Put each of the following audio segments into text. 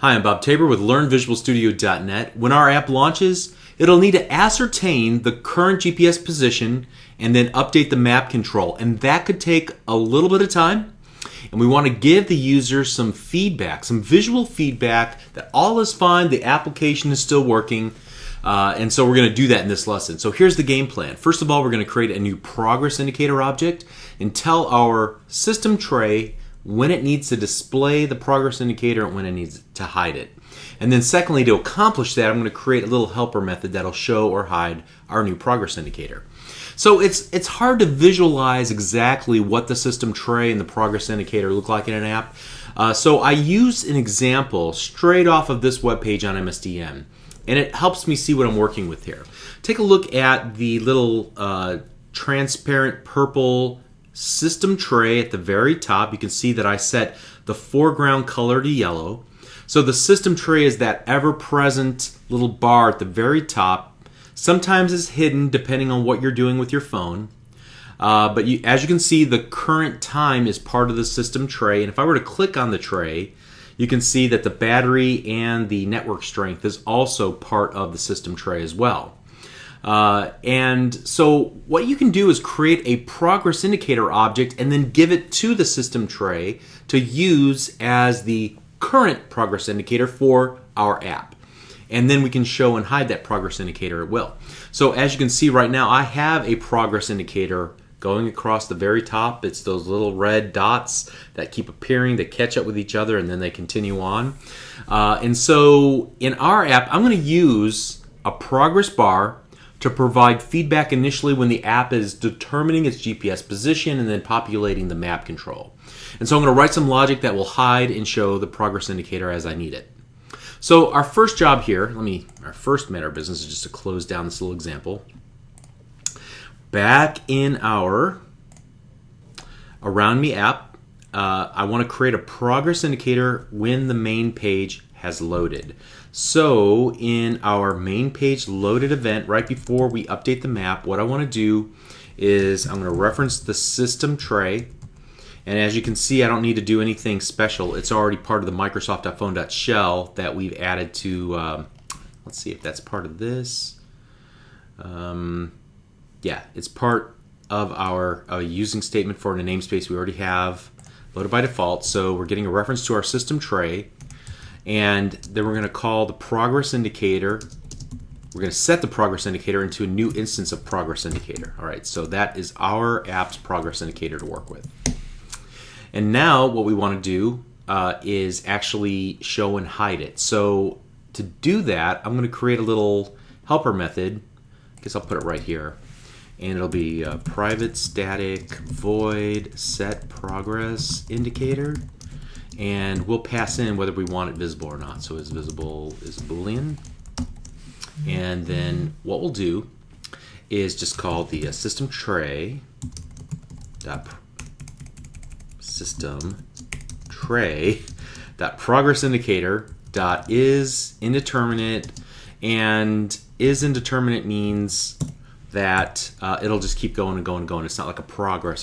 Hi, I'm Bob Tabor with LearnVisualStudio.net. When our app launches, it'll need to ascertain the current GPS position and then update the map control. And that could take a little bit of time. And we want to give the user some feedback, some visual feedback that all is fine, the application is still working. And so we're going to do that in this lesson. So here's the game plan. First of all, we're going to create a new progress indicator object and tell our system tray when it needs to display the progress indicator and when it needs to hide it. And then secondly, to accomplish that, I'm going to create a little helper method that'll show or hide our new progress indicator. So it's hard to visualize exactly what the system tray and the progress indicator look like in an app. So I use an example straight off of this web page on MSDN, and it helps me see what I'm working with here. Take a look at the little transparent purple system tray at the very top. You can see that I set the foreground color to yellow. So the system tray is that ever-present little bar at the very top. Sometimes it's hidden depending on what you're doing with your phone. But as you can see, the current time is part of the system tray. And if I were to click on the tray, you can see that the battery and the network strength is also part of the system tray as well. And so what you can do is create a progress indicator object and then give it to the system tray to use as the current progress indicator for our app. And then we can show and hide that progress indicator at will. So as you can see right now, I have a progress indicator going across the very top. It's those little red dots that keep appearing, that catch up with each other, and then they continue on. And so in our app, I'm going to use a progress bar to provide feedback initially when the app is determining its GPS position and then populating the map control. And so I'm going to write some logic that will hide and show the progress indicator as I need it. So our first job here, our first matter of business is just to close down this little example. Back in our AroundMe app, I want to create a progress indicator when the main page has loaded. So in our main page loaded event, right before we update the map, what I want to do is I'm going to reference the system tray. And as you can see, I don't need to do anything special. It's already part of the Microsoft.phone.shell that we've added to, let's see if that's part of this. Yeah, it's part of our using statement for the namespace we already have loaded by default. So we're getting a reference to our system tray. And then we're going to call the progress indicator. We're going to set the progress indicator into a new instance of progress indicator. All right, so that is our app's progress indicator to work with. And now what we want to do is actually show and hide it. So to do that, I'm going to create a little helper method. I guess I'll put it right here. And it'll be private static void set progress indicator. And we'll pass in whether we want it visible or not. So is visible is Boolean. And then what we'll do is just call the system tray progress indicator is indeterminate. And is indeterminate means that it'll just keep going and going and going. It's not like a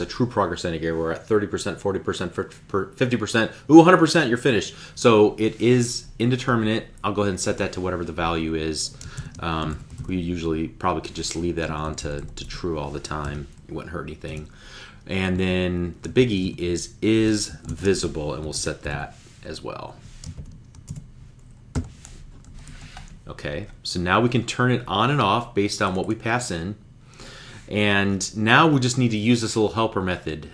true progress indicator. We're at 30%, 40%, 50%, 100%, you're finished. So it is indeterminate. I'll go ahead and set that to whatever the value is. We usually probably could just leave that on to true all the time. It wouldn't hurt anything. And then the biggie is visible, and we'll set that as well. Okay, so now we can turn it on and off based on what we pass in. And now we just need to use this little helper method.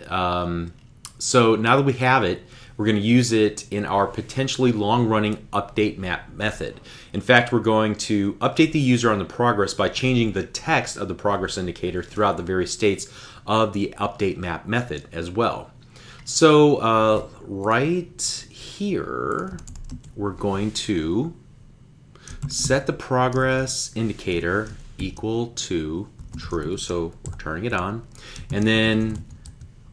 So now that we have it, we're going to use it in our potentially long-running update map method. In fact, we're going to update the user on the progress by changing the text of the progress indicator throughout the various states of the update map method as well. So right here, we're going to set the progress indicator equal to true, so we're turning it on. And then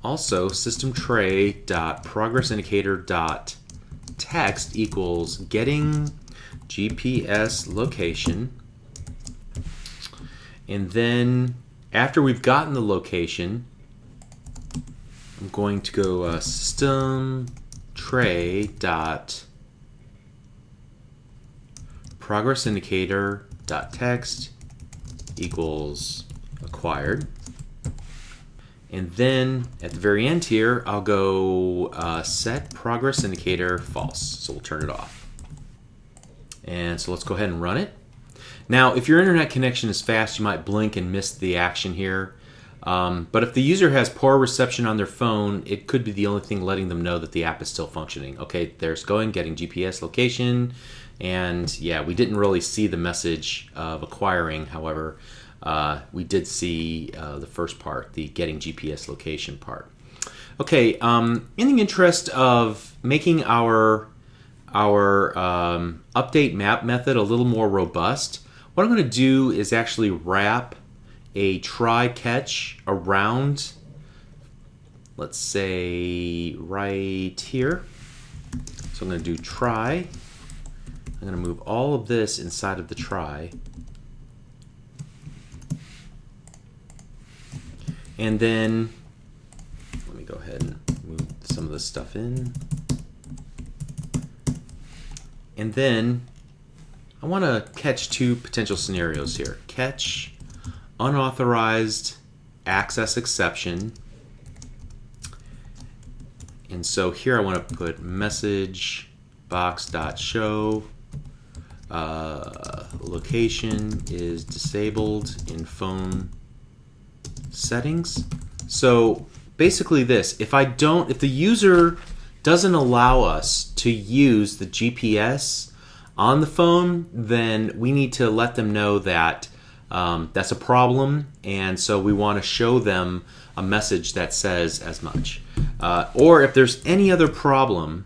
also system tray dot progress indicator dot text equals getting GPS location. And then after we've gotten the location, I'm going to go system tray dot progress indicator dot text equals acquired. And then at the very end here, I'll go set progress indicator false. So we'll turn it off. And so let's go ahead and run it. Now, if your internet connection is fast, you might blink and miss the action here. But if the user has poor reception on their phone, it could be the only thing letting them know that the app is still functioning. Okay, there's going, getting GPS location. And yeah, we didn't really see the message of acquiring. However, we did see the first part, the getting GPS location part. Okay, in the interest of making our update map method a little more robust, what I'm going to do is actually wrap a try catch around, let's say right here. So I'm going to do try. I'm going to move all of this inside of the try. And then let me go ahead and move some of this stuff in. And then I want to catch two potential scenarios here. Catch unauthorized access exception. And so here I want to put message box.show location is disabled in phone settings. So basically this, if the user doesn't allow us to use the GPS on the phone, then we need to let them know that that's a problem, and so we want to show them a message that says as much. Or if there's any other problem,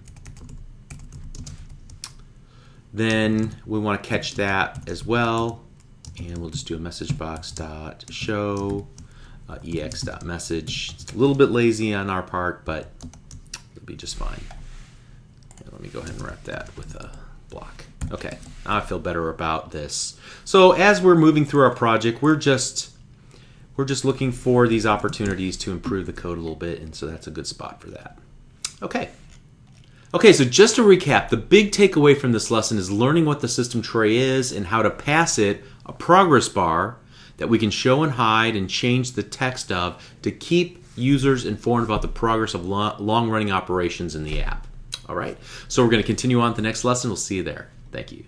then we want to catch that as well, and we'll just do a message box.show ex.message. It's a little bit lazy on our part, but it'll be just fine. Let me go ahead and wrap that with a block. Okay, now I feel better about this. So as we're moving through our project, we're just looking for these opportunities to improve the code a little bit, and so that's a good spot for that. Okay, so just to recap, the big takeaway from this lesson is learning what the system tray is and how to pass it a progress bar that we can show and hide and change the text of to keep users informed about the progress of long-running operations in the app. All right, so we're going to continue on to the next lesson. We'll see you there. Thank you.